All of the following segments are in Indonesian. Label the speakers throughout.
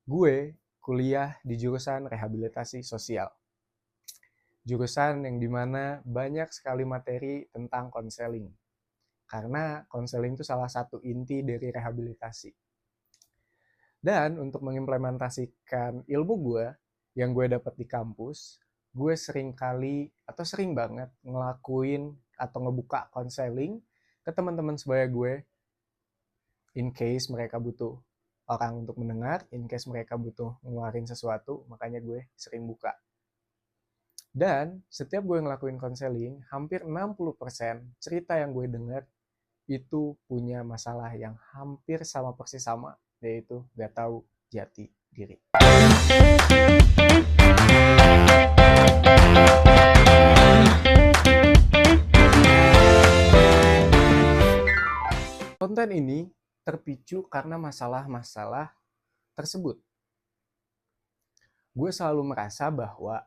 Speaker 1: Gue kuliah di jurusan rehabilitasi sosial. Jurusan yang dimana banyak sekali materi tentang konseling. Karena konseling itu salah satu inti dari rehabilitasi. Dan untuk mengimplementasikan ilmu gue yang gue dapat di kampus, gue sering kali atau sering banget ngelakuin atau ngebuka konseling ke teman-teman sebaya gue in case mereka butuh orang untuk mendengar, in case mereka butuh ngeluarin sesuatu, makanya gue sering buka. Dan setiap gue ngelakuin konseling, hampir 60% cerita yang gue dengar itu punya masalah yang hampir sama persis sama, yaitu gak tahu jati diri. Konten ini terpicu karena masalah-masalah tersebut. Gue selalu merasa bahwa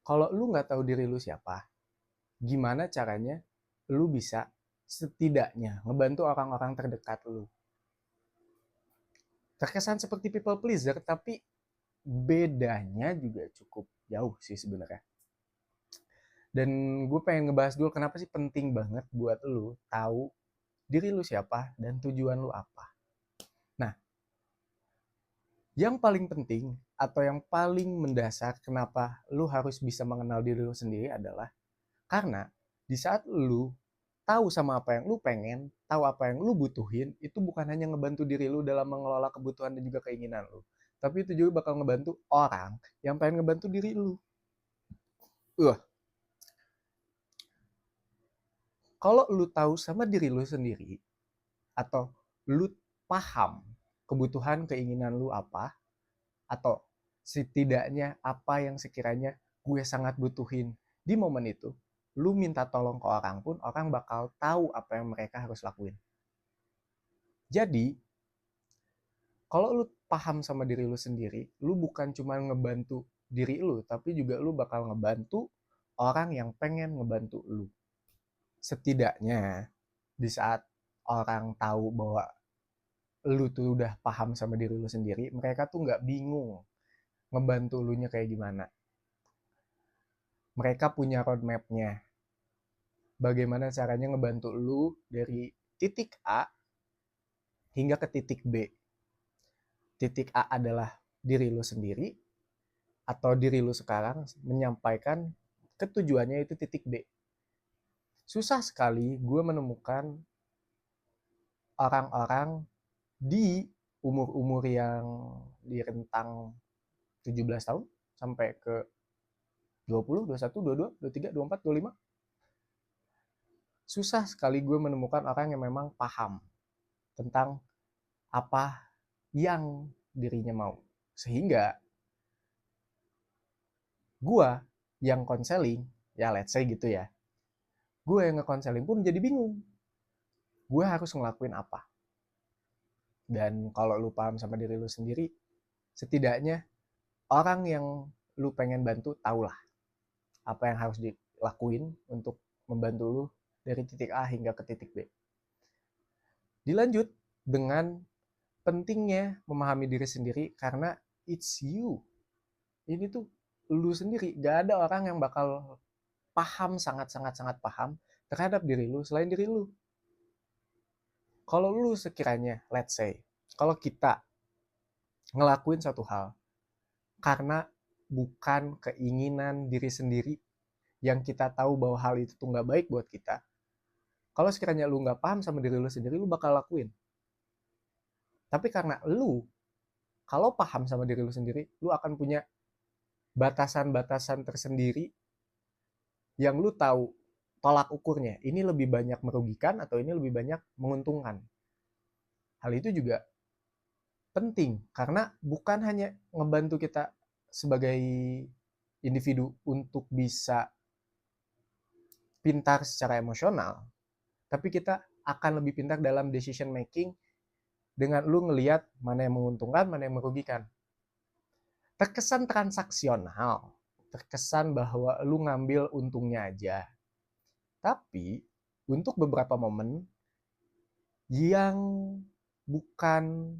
Speaker 1: kalau lu nggak tahu diri lu siapa, gimana caranya lu bisa setidaknya ngebantu orang-orang terdekat lu. Terkesan seperti people pleaser, tapi bedanya juga cukup jauh sih sebenarnya. Dan gue pengen ngebahas dulu kenapa sih penting banget buat lu tahu diri lu siapa dan tujuan lu apa. Nah, yang paling penting atau yang paling mendasar kenapa lu harus bisa mengenal diri lu sendiri adalah karena di saat lu tahu sama apa yang lu pengen, tahu apa yang lu butuhin, itu bukan hanya ngebantu diri lu dalam mengelola kebutuhan dan juga keinginan lu, tapi itu juga bakal ngebantu orang yang pengen ngebantu diri lu. Uh, Kalau lu tahu sama diri lu sendiri atau lu paham kebutuhan keinginan lu apa, atau setidaknya apa yang sekiranya gue sangat butuhin di momen itu, lu minta tolong ke orang pun orang bakal tahu apa yang mereka harus lakuin. Jadi kalau lu paham sama diri lu sendiri, lu bukan cuma ngebantu diri lu, tapi juga lu bakal ngebantu orang yang pengen ngebantu lu. Setidaknya di saat orang tahu bahwa lu tuh udah paham sama diri lu sendiri, mereka tuh nggak bingung ngebantu lu nya kayak gimana. Mereka punya roadmap-nya. Bagaimana caranya ngebantu lu dari titik A hingga ke titik B. Titik A adalah diri lu sendiri, atau diri lu sekarang menyampaikan ketujuannya itu titik B. Susah sekali gue menemukan orang-orang di umur-umur yang di rentang 17 tahun sampai ke 20, 21, 22, 23, 24, 25. Susah sekali gue menemukan orang yang memang paham tentang apa yang dirinya mau. Sehingga gue yang konseling, ya let's say gitu ya, gue yang ngekonseling pun jadi bingung. Gue harus ngelakuin apa? Dan kalau lu paham sama diri lu sendiri, setidaknya orang yang lu pengen bantu tahulah apa yang harus dilakuin untuk membantu lu dari titik A hingga ke titik B. Dilanjut dengan pentingnya memahami diri sendiri karena it's you. Ini tuh lu sendiri. Gak ada orang yang bakal paham, sangat-sangat paham terhadap diri lu selain diri lu. Kalau lu sekiranya, let's say, kalau kita ngelakuin satu hal karena bukan keinginan diri sendiri yang kita tahu bahwa hal itu tuh nggak baik buat kita, kalau sekiranya lu nggak paham sama diri lu sendiri, lu bakal lakuin. Tapi karena lu, kalau paham sama diri lu sendiri, lu akan punya batasan-batasan tersendiri yang lu tahu tolak ukurnya. Ini lebih banyak merugikan atau ini lebih banyak menguntungkan. Hal itu juga penting karena bukan hanya ngebantu kita sebagai individu untuk bisa pintar secara emosional, tapi kita akan lebih pintar dalam decision making dengan lu ngelihat mana yang menguntungkan, mana yang merugikan. Terkesan transaksional, terkesan bahwa lu ngambil untungnya aja. Tapi untuk beberapa momen yang bukan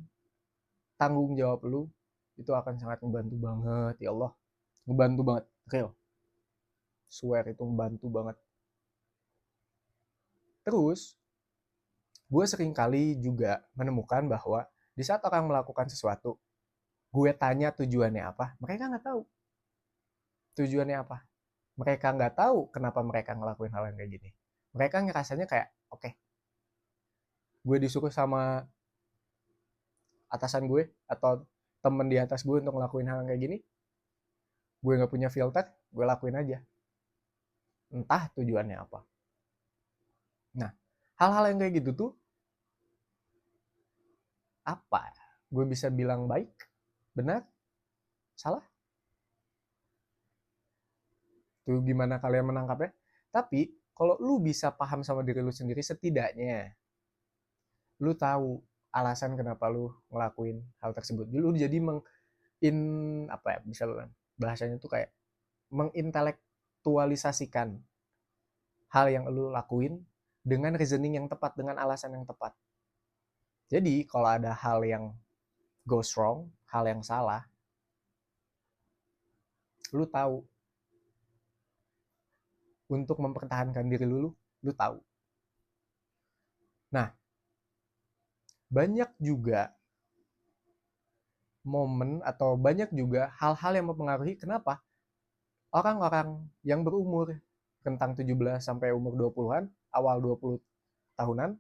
Speaker 1: tanggung jawab lu itu akan sangat membantu banget, ya Allah. Ngebantu banget, real. Swear itu membantu banget. Terus, gue sering kali juga menemukan bahwa di saat orang melakukan sesuatu, gue tanya tujuannya apa, mereka nggak tahu tujuannya apa. Mereka nggak tahu kenapa mereka ngelakuin hal yang kayak gini. Mereka ngerasanya kayak, oke, gue disuruh sama atasan gue atau temen di atas gue untuk ngelakuin hal yang kayak gini, gue nggak punya filter, gue lakuin aja. Entah tujuannya apa. Nah, hal-hal yang kayak gitu tuh, apa? Gue bisa bilang baik, benar, salah? Tuh gimana kalian menangkapnya? Tapi, kalau lu bisa paham sama diri lu sendiri, setidaknya lu tahu alasan kenapa lu ngelakuin hal tersebut. Lu jadi apa ya, bisa bahasanya tuh kayak mengintelektualisasikan hal yang lu lakuin dengan reasoning yang tepat, dengan alasan yang tepat. Jadi kalau ada hal yang goes wrong, hal yang salah, lu tahu untuk mempertahankan diri lu tahu. Nah, banyak juga momen atau banyak juga hal-hal yang mempengaruhi kenapa orang-orang yang berumur rentang 17 sampai umur 20-an, awal 20 tahunan,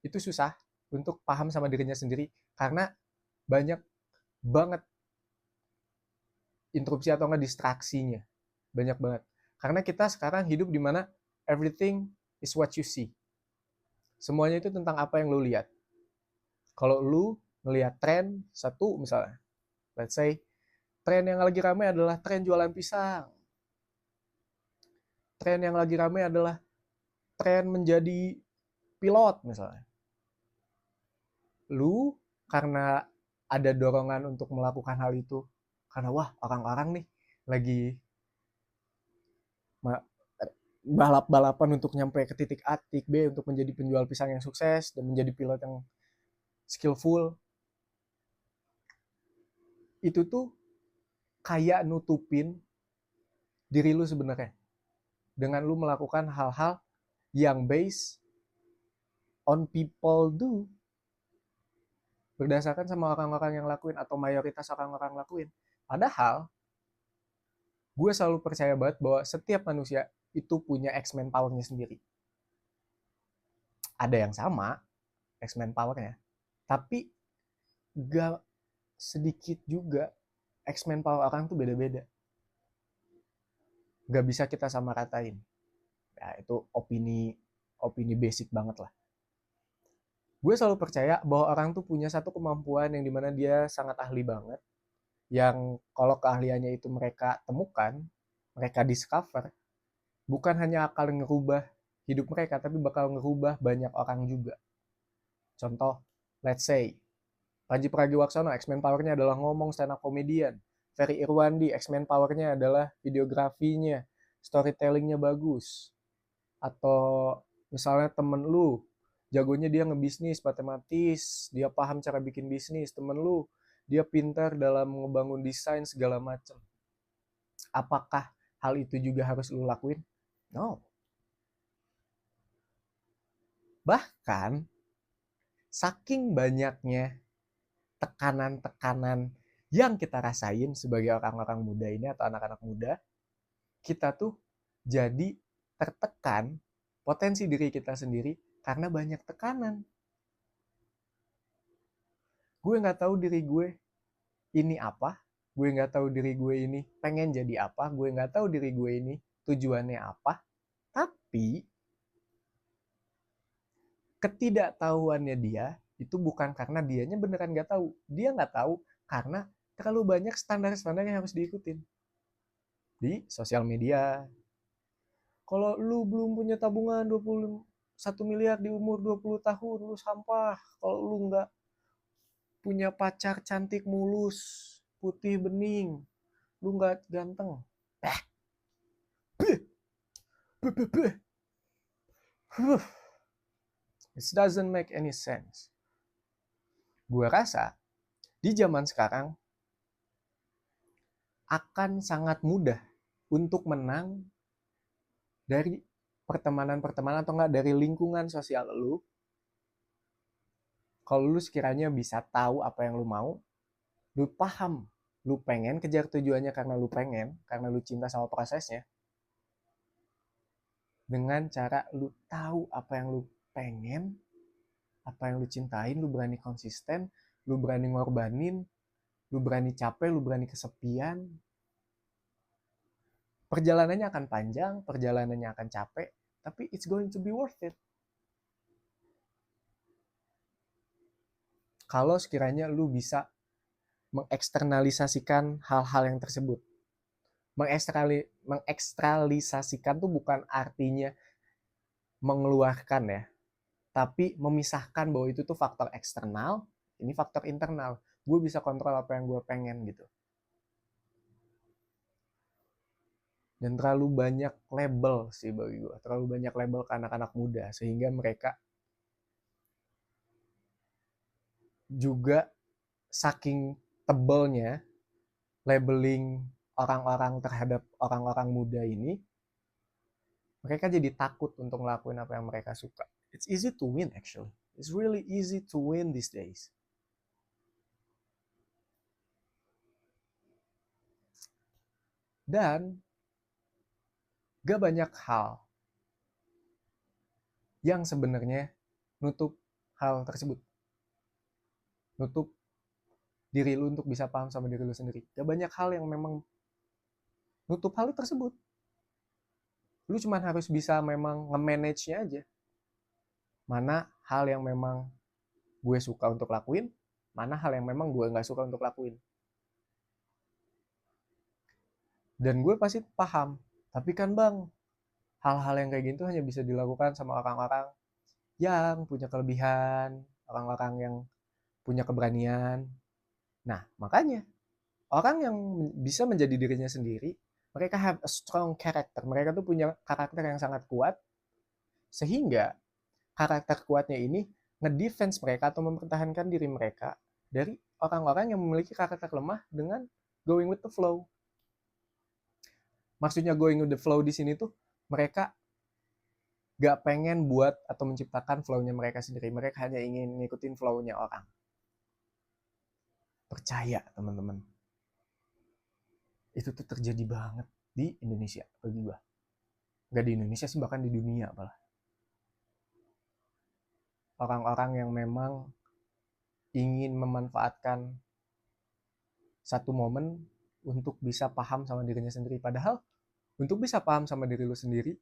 Speaker 1: itu susah untuk paham sama dirinya sendiri karena banyak banget interupsi atau enggak distraksinya. Banyak banget. Karena kita sekarang hidup di mana everything is what you see. Semuanya itu tentang apa yang lu lihat. Kalau lu ngelihat tren satu misalnya, let's say tren yang lagi ramai adalah tren jualan pisang. Tren yang lagi ramai adalah tren menjadi pilot misalnya. Lu karena ada dorongan untuk melakukan hal itu karena wah orang-orang nih lagi balap-balapan untuk nyampe ke titik A, titik B untuk menjadi penjual pisang yang sukses dan menjadi pilot yang skillful. Itu tuh kayak nutupin diri lu sebenarnya dengan lu melakukan hal-hal yang based on people do, berdasarkan sama orang-orang yang lakuin atau mayoritas orang-orang lakuin. Padahal gue selalu percaya banget bahwa setiap manusia itu punya X-Men power-nya sendiri. Ada yang sama X-Men power-nya, tapi gak sedikit juga X-Men power orang tuh beda-beda. Gak bisa kita sama ratain. Ya, itu opini basic banget lah. Gue selalu percaya bahwa orang tuh punya satu kemampuan yang dimana dia sangat ahli banget. Yang kalau keahliannya itu mereka temukan, mereka discover, bukan hanya akan ngerubah hidup mereka, tapi bakal ngerubah banyak orang juga. Contoh, let's say, Panji Pragiwaksono, X-Men power-nya adalah ngomong stand up comedian. Ferry Irwandi, X-Men power-nya adalah videografinya, storytelling-nya bagus. Atau misalnya temen lu, jagonya dia ngebisnis, matematis, dia paham cara bikin bisnis. Temen lu, dia pintar dalam ngebangun desain segala macam. Apakah hal itu juga harus lu lakuin? No. Bahkan, saking banyaknya tekanan-tekanan yang kita rasain sebagai orang-orang muda ini atau anak-anak muda, kita tuh jadi tertekan potensi diri kita sendiri karena banyak tekanan. Gue nggak tahu diri gue ini apa, gue nggak tahu diri gue ini pengen jadi apa, gue nggak tahu diri gue ini tujuannya apa, tapi ketidaktahuannya dia itu bukan karena dianya beneran nggak tahu, dia nggak tahu karena terlalu banyak standar-standar yang harus diikutin di sosial media. Kalau lu belum punya tabungan 21 miliar di umur 20 tahun, lu sampah. Kalau lu nggak punya pacar cantik mulus, putih bening, lu nggak ganteng. It doesn't make any sense. Gue rasa Di zaman sekarang akan sangat mudah untuk menang dari pertemanan-pertemanan atau enggak dari lingkungan sosial lu. Kalau lu sekiranya bisa tahu apa yang lu mau, lu paham, lu pengen kejar tujuannya karena lu cinta sama prosesnya, dengan cara lu tahu apa yang lu pengen, apa yang lu cintain, lu berani konsisten, lu berani ngorbanin, lu berani capek, lu berani kesepian. Perjalanannya akan panjang, perjalanannya akan capek, tapi it's going to be worth it. Kalau sekiranya lu bisa mengeksternalisasikan hal-hal yang tersebut. Mengekstralisasikan tuh bukan artinya mengeluarkan ya, tapi memisahkan bahwa itu tuh faktor eksternal, ini faktor internal. Gue bisa kontrol apa yang gue pengen gitu. Dan terlalu banyak label sih bagi gue, terlalu banyak label ke anak-anak muda, sehingga mereka juga saking tebelnya labeling orang-orang terhadap orang-orang muda ini, mereka jadi takut untuk ngelakuin apa yang mereka suka. It's easy to win actually. It's really easy to win these days. Dan gak banyak hal yang sebenarnya nutup hal tersebut. Nutup diri lu untuk bisa paham sama diri lu sendiri. Gak banyak hal yang memang nutup hal tersebut. Lu cuma harus bisa memang nge-manage-nya aja. Mana hal yang memang gue suka untuk lakuin, mana hal yang memang gue gak suka untuk lakuin. Dan gue pasti paham, tapi kan bang, hal-hal yang kayak gitu hanya bisa dilakukan sama orang-orang yang punya kelebihan, orang-orang yang punya keberanian. Nah, makanya orang yang bisa menjadi dirinya sendiri, mereka have a strong character. Mereka tuh punya karakter yang sangat kuat, sehingga karakter kuatnya ini ngedefense mereka atau mempertahankan diri mereka dari orang-orang yang memiliki karakter lemah dengan going with the flow. Maksudnya going with the flow di sini tuh mereka gak pengen buat atau menciptakan flow-nya mereka sendiri. Mereka hanya ingin ngikutin flow-nya orang. Percaya teman-teman. Itu tuh terjadi banget di Indonesia bagi gue. Gak di Indonesia sih, bahkan di dunia malah. Orang-orang yang memang ingin memanfaatkan satu momen untuk bisa paham sama dirinya sendiri. Padahal untuk bisa paham sama diri lu sendiri,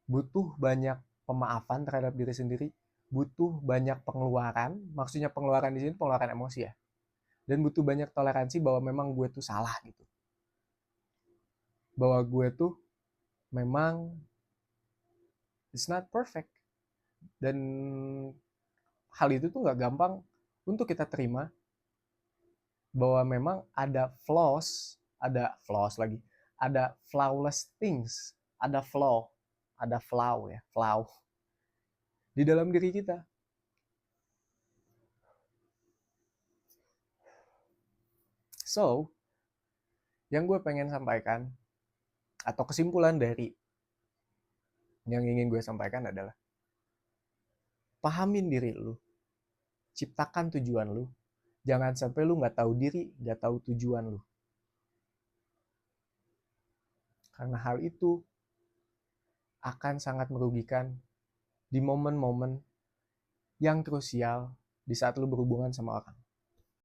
Speaker 1: butuh banyak pemaafan terhadap diri sendiri, butuh banyak pengeluaran, maksudnya pengeluaran di sini pengeluaran emosi ya, dan butuh banyak toleransi bahwa memang gue tuh salah gitu, bahwa gue tuh memang it's not perfect, dan hal itu tuh nggak gampang untuk kita terima, bahwa memang ada flaws lagi, ada flawless things, ada flaw di dalam diri kita. So, yang gue pengen sampaikan atau kesimpulan dari yang ingin gue sampaikan adalah pahamin diri lu, ciptakan tujuan lu, jangan sampai lu nggak tahu diri, nggak tahu tujuan lu, karena hal itu akan sangat merugikan di momen-momen yang krusial di saat lu berhubungan sama orang.